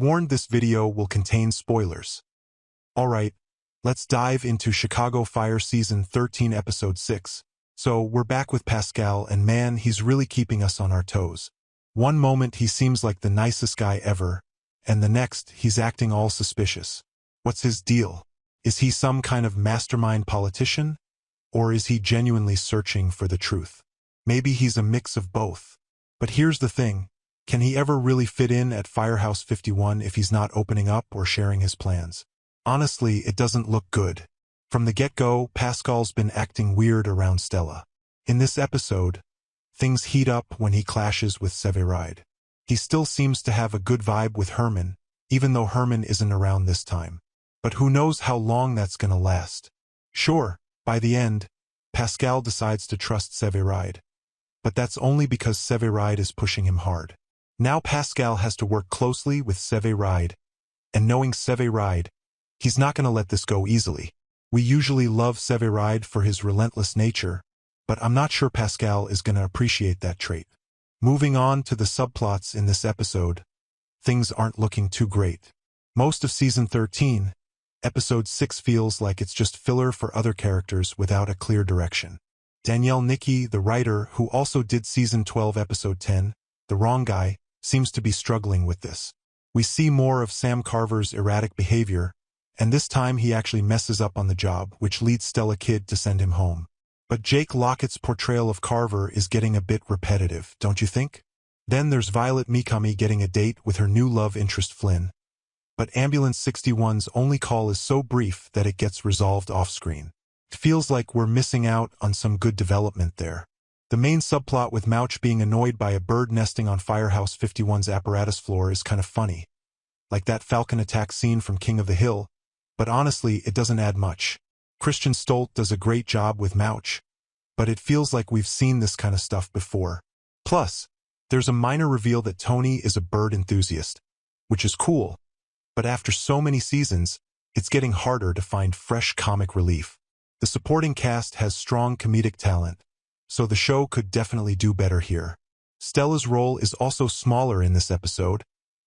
warned this video will contain spoilers. Alright, let's dive into Chicago Fire Season 13 Episode 6. So, we're back with Pascal, and man, he's really keeping us on our toes. One moment he seems like the nicest guy ever, and the next he's acting all suspicious. What's his deal? Is he some kind of mastermind politician? Or is he genuinely searching for the truth? Maybe he's a mix of both. But here's the thing, can he ever really fit in at Firehouse 51 if he's not opening up or sharing his plans? Honestly, it doesn't look good. From the get-go, Pascal's been acting weird around Stella. In this episode, things heat up when he clashes with Severide. He still seems to have a good vibe with Herman, even though Herman isn't around this time. But who knows how long that's gonna last. Sure, by the end, Pascal decides to trust Severide. But that's only because Severide is pushing him hard. Now Pascal has to work closely with Severide, and knowing Severide, he's not gonna let this go easily. We usually love Severide for his relentless nature, but I'm not sure Pascal is gonna appreciate that trait. Moving on to the subplots in this episode, things aren't looking too great. Most of Season 13, Episode 6 feels like it's just filler for other characters without a clear direction. Danielle Nicky, the writer who also did Season 12 Episode 10, The Wrong Guy, seems to be struggling with this. We see more of Sam Carver's erratic behavior, and this time he actually messes up on the job, which leads Stella Kidd to send him home. But Jake Lockett's portrayal of Carver is getting a bit repetitive, don't you think? Then there's Violet Mikami getting a date with her new love interest Flynn. But Ambulance 61's only call is so brief that it gets resolved off-screen. It feels like we're missing out on some good development there. The main subplot with Mouch being annoyed by a bird nesting on Firehouse 51's apparatus floor is kind of funny. Like that Falcon attack scene from King of the Hill, but honestly, it doesn't add much. Christian Stolt does a great job with Mouch, but it feels like we've seen this kind of stuff before. Plus, there's a minor reveal that Tony is a bird enthusiast, which is cool, but after so many seasons, it's getting harder to find fresh comic relief. The supporting cast has strong comedic talent, so the show could definitely do better here. Stella's role is also smaller in this episode,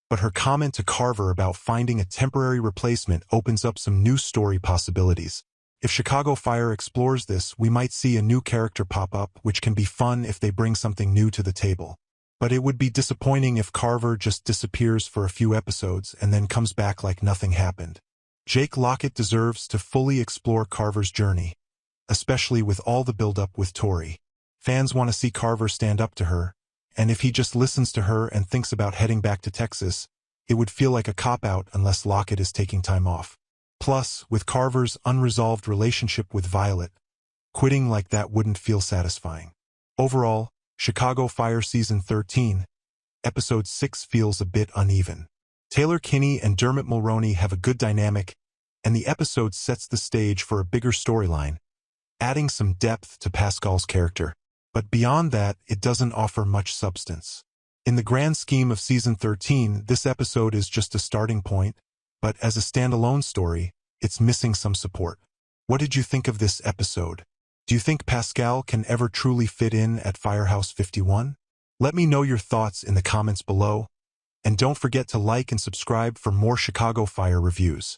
but her comment to Carver about finding a temporary replacement opens up some new story possibilities. If Chicago Fire explores this, we might see a new character pop up, which can be fun if they bring something new to the table. But it would be disappointing if Carver just disappears for a few episodes and then comes back like nothing happened. Jake Lockett deserves to fully explore Carver's journey, especially with all the build-up with Tori. Fans want to see Carver stand up to her, and if he just listens to her and thinks about heading back to Texas, it would feel like a cop-out unless Lockett is taking time off. Plus, with Carver's unresolved relationship with Violet, quitting like that wouldn't feel satisfying. Overall, Chicago Fire Season 13, Episode 6 feels a bit uneven. Taylor Kinney and Dermot Mulroney have a good dynamic, and the episode sets the stage for a bigger storyline, adding some depth to Pascal's character. But beyond that, it doesn't offer much substance. In the grand scheme of Season 13, this episode is just a starting point, but as a standalone story, it's missing some support. What did you think of this episode? Do you think Pascal can ever truly fit in at Firehouse 51? Let me know your thoughts in the comments below, and don't forget to like and subscribe for more Chicago Fire reviews.